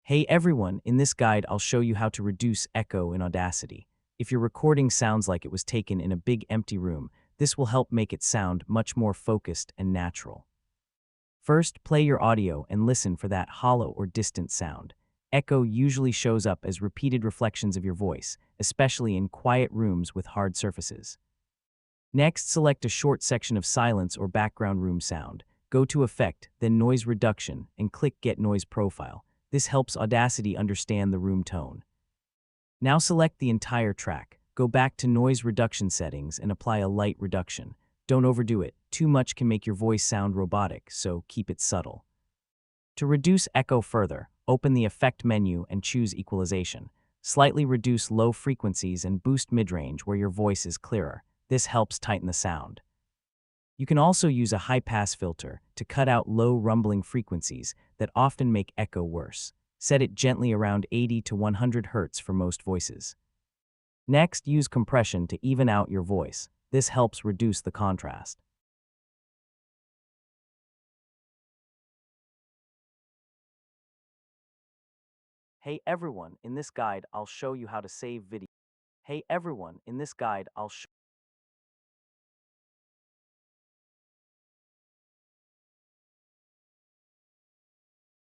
Hey everyone, in this guide I'll show you how to reduce echo in Audacity. If your recording sounds like it was taken in a big empty room, this will help make it sound much more focused and natural. First, play your audio and listen for that hollow or distant sound. Echo usually shows up as repeated reflections of your voice, especially in quiet rooms with hard surfaces. Next, select a short section of silence or background room sound. Go to Effect, then Noise Reduction, and click Get Noise Profile. This helps Audacity understand the room tone. Now select the entire track. Go back to Noise Reduction settings and apply a light reduction. Don't overdo it. Too much can make your voice sound robotic, so keep it subtle. To reduce echo further, open the Effect menu and choose Equalization. Slightly reduce low frequencies and boost midrange where your voice is clearer. This helps tighten the sound. You can also use a high-pass filter to cut out low rumbling frequencies that often make echo worse. Set it gently around 80 to 100 Hz for most voices. Next, use compression to even out your voice. This helps reduce the contrast. Hey everyone, in this guide I'll show you how to save video. Hey everyone, in this guide I'll show